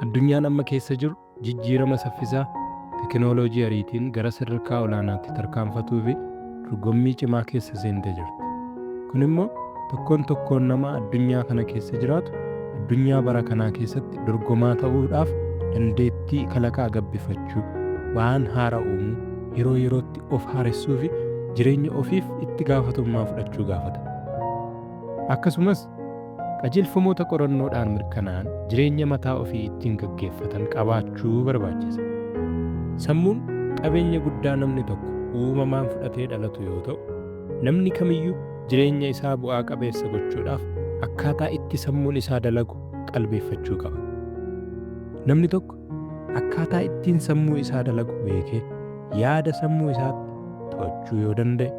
Addunyaan amma keessa jiru jijjiirama saffisaa teekinooloojii ariitiin gara sadarkaa olaanaatti tarkaanfatuu fi dorgommii cimaa keessa seentee jirti. Kun immoo tokkoon nama addunyaa kana keessa jiraatu addunyaa bara kanaa keessatti dorgomaa ta'uudhaaf dandeettii kalaqaa gabbifachuu, waan haaraa uumuu, yeroo yerootti of haaressuu fi jireenya ofiif itti gaafatamummaa fudhachuu gaafata. Akkasumas qajeelfamoota qorannoodhaan mirkanaa'an jireenya mataa ofii ittiin gaggeeffatan qabaachuu barbaachisa. Sammuun qabeenya guddaa namni tokko uumamaan fudhatee dhalatu yoo ta'u, namni kamiyyuu jireenya isaa bu'aa qabeessa gochuudhaaf akkaataa itti sammuun isaa dalagu qalbeeffachuu qaba. Namni tokko akkaataa ittiin sammuu isaa dalagu beekee yaada sammuu isaatti to'achuu yoo danda'e,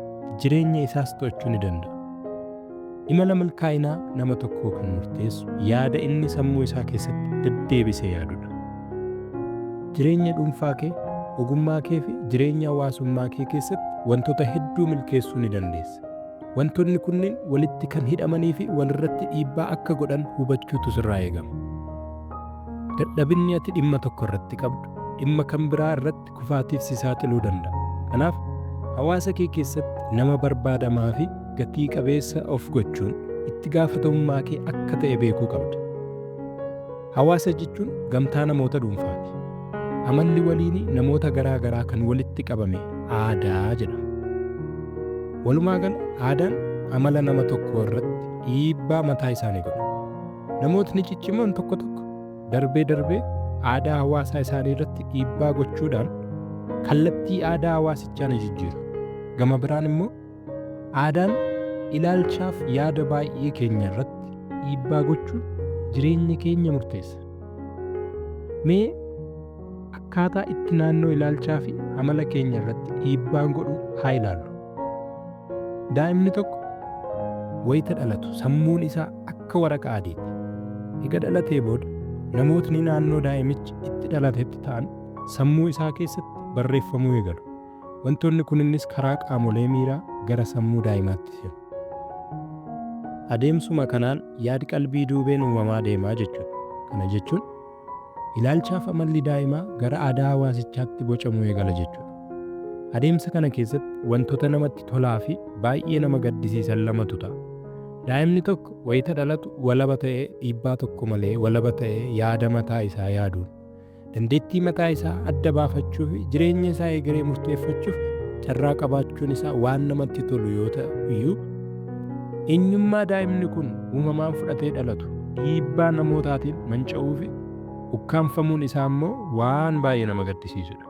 jireenya isaas to'achuu ni danda'a. Imala milkaa'inaa nama tokkoo kan murteessu yaada inni sammuu isaa keessatti deddeebisee yaadudha. Jireenya dhuunfaa kee, ogummaa kee fi jireenya hawaasummaa kee keessatti wantoota hedduu milkeessuu ni dandeessa. Wantoonni kunneen walitti kan hidhamanii fi walirratti dhiibbaa akka godhan hubachuutu sirraa eegama. Dadhabinni ati dhimma tokko irratti qabdu, dhimma kan biraa irratti kufaatiif si saaxiluu danda'a. Kanaaf hawaasa kee keessatti nama barbaadamaa fi gatii qabeessa of gochuun itti gaafatamummaa kee akka ta'e beekuu qabda. Hawaasa jechuun gamtaa namoota dhuunfaati. Amalli waliinii namoota garaa garaa kan walitti qabame aadaa jedhama. Walumaa gala aadaan amala nama tokko irratti dhiibbaa mataa isaanii godha. Namootni ciccimoon tokko tokko darbee aadaa hawaasaa isaanii irratti dhiibbaa gochuudhaan kallattii aadaa hawaasichaa ni jijjiiru. Gama biraan immoo aadaan ilaalchaaf yaada baay'ee keenya irratti dhiibbaa gochuun jireenya keenya murteessa. Mee akkaataa itti naannoo ilaalchaa fi amala keenya irratti dhiibbaan godhu haa ilaallu. Daa'imni tokko wayita dhalatu sammuun isaa akka waraqaa adiiti. Eega dhalatee booda namootni naannoo daa'imichi itti dhalatetti ta'an sammuu isaa keessatti barreeffamuu eegalu. Wantoonni kunis karaa qaamolee miiraa gara sammuu daa'imaatti seenu. Adeemsuma kanaan yaadi qalbii duubeen uumamaa deemaa jechuudha. Kana jechuun ilaalchaaf amalli daa'imaa gara aadaa hawaasichaatti bocamuu eegala jechuudha. Adeemsa kana keessatti wantoota namatti tolaa fi baay'ee nama gaddisiisan lamatu ta'a. Daa'imni tokko wayita dhalatu walaba ta'ee dhiibbaa tokko malee walaba ta'ee yaada mataa isaa yaaduun dandeettii mataa isaa adda baafachuu fi jireenya isaa egeree murteeffachuuf carraa qabaachuun isaa waan namatti tolu yoo ta'u iyyuu eenyummaa daa'imni kun uumamaan fudhatee dhalatu dhiibbaa namootaatiin manca'uu fi ukkaanfamuun isaa immoo waan baay'ee nama gaddisiisudha.